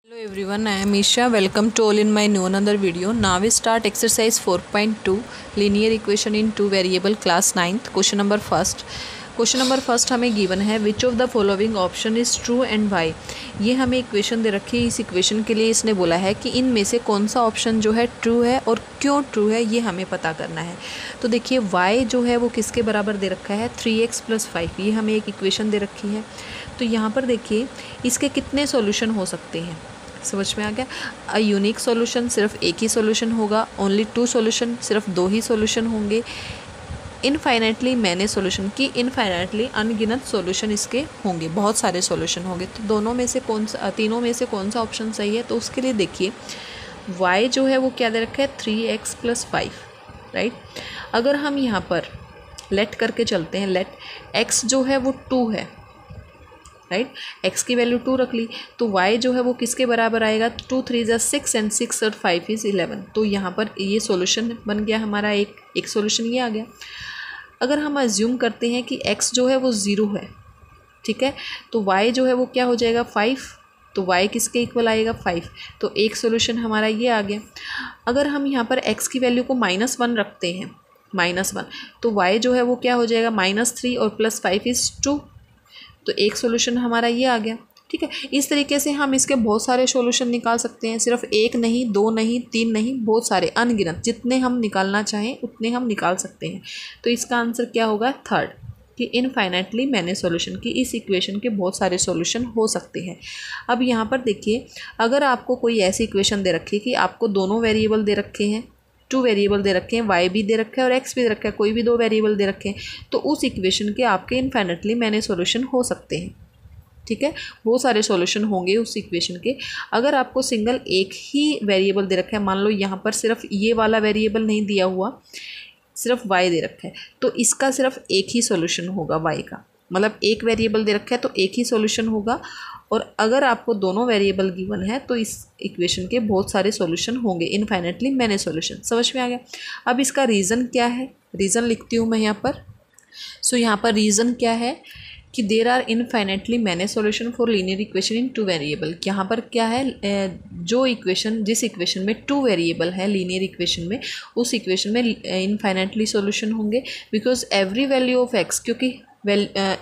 Hello everyone, I am Isha. Welcome to all in my new another video. Now we start exercise 4.2 linear equation in two variable class 9th. Question number first हमें given है which of the following option is true and Y. ये हमें equation दे रखी है। इस equation के लिए इसने बोला है कि इनमें से कौन सा ऑप्शन जो है ट्रू है और क्यों ट्रू है ये हमें पता करना है। तो देखिए y जो है वो किसके बराबर दे रखा है 3x + 5। ये हमें एक इक्वेशन दे रखी है। तो यहाँ पर देखिए इसके कितने सॉल्यूशन हो सकते हैं, समझ में आ गया। अ यूनिक सॉल्यूशन सिर्फ एक ही सॉल्यूशन होगा, ओनली 2 सॉल्यूशन सिर्फ 2 ही सॉल्यूशन होंगे, इनफाइनेटली मैंने सॉल्यूशन की इनफाइनेटली अनगिनत सॉल्यूशन इसके होंगे, बहुत सारे सॉल्यूशन होंगे। तो तीनों में से कौन सा ऑप्शन सही है। तो उसके लिए देखिए y जो है वो क्या दे रखा है 3x + 5, राइट। अगर हम यहाँ पर लेट करके चलते हैं, लेट x जो है वो 2 है, राइट। x की वैल्यू 2 रख ली तो y जो है वो किसके बराबर आएगा 2 3 = 6 एंड 6 और 5 = 11। तो यहाँ पर ये सॉल्यूशन बन गया हमारा, एक सॉल्यूशन ये आ गया। अगर हम अज्यूम करते हैं कि x जो है वो 0 है, ठीक है, तो y जो है वो क्या हो जाएगा 5। तो y किसके इक्वल आएगा 5। तो एक सॉल्यूशन हमारा ये आ गया। अगर हम यहाँ पर x की वैल्यू को -1 रखते हैं, -1, तो y जो है वो क्या हो जाएगा -3 और +5 = 2। तो एक सॉल्यूशन हमारा ये आ गया, ठीक है। इस तरीके से हम इसके बहुत सारे सॉल्यूशन निकाल सकते हैं, सिर्फ एक नहीं, 2 नहीं, 3 नहीं, बहुत सारे अनगिनत, जितने हम निकालना चाहें उतने हम निकाल सकते हैं। तो इसका आंसर क्या होगा 3rd, कि इनफाइनेटली मैंने सॉल्यूशन की इस इक्वेशन के बहुत सारे सॉल्यूशन हो सकते हैं। अब यहाँ पर देखिए, अगर आपको कोई ऐसी इक्वेशन दे रखी है कि आपको दोनों वेरिएबल दे रखे हैं, 2 वेरिएबल दे रखे हैं, y भी दे रखा है और x भी दे रखा है, कोई भी 2 वेरिएबल दे रखे हैं, तो उस इक्वेशन के आपके इनफाइनेटली मैंने सॉल्यूशन हो सकते हैं, ठीक है। बहुत सारे सॉल्यूशन होंगे उस इक्वेशन के। अगर आपको सिंगल एक ही वेरिएबल दे रखा है, मान लो यहाँ पर सिर्फ ये वाला वेरिएबल नहीं दिया हुआ, सिर्फ y दे रखा है, तो इसका सिर्फ एक ही सॉल्यूशन होगा y का, मतलब एक वेरिएबल दे रखा है तो एक ही सॉल्यूशन होगा। और अगर आपको दोनों वेरिएबल गिवन है तो इस इक्वेशन के बहुत सारे सॉल्यूशन होंगे, इनफाइनेटली मैनी सॉल्यूशन। समझ में आ गया। अब इसका रीज़न क्या है, रीज़न लिखती हूँ मैं यहाँ पर। सो यहाँ पर रीज़न क्या है कि there are infinitely many solution for linear equation in 2 variable. यहाँ पर क्या है, जिस इक्वेशन में 2 वेरिएबल है लीनियर इक्वेशन में, उस इक्वेशन में इनफाइनेटली सॉल्यूशन होंगे, because every value of x, क्योंकि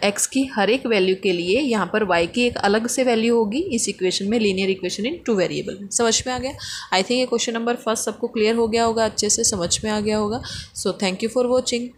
x की हर एक वैल्यू के लिए यहाँ पर y की एक अलग से वैल्यू होगी इस इक्वेशन में, लीनियर इक्वेशन इन 2 वेरिएबल में। समझ में आ गया। आई थिंक ये क्वेश्चन नंबर फर्स्ट सबको क्लियर हो गया होगा, अच्छे से समझ में आ गया होगा। So thank you for watching.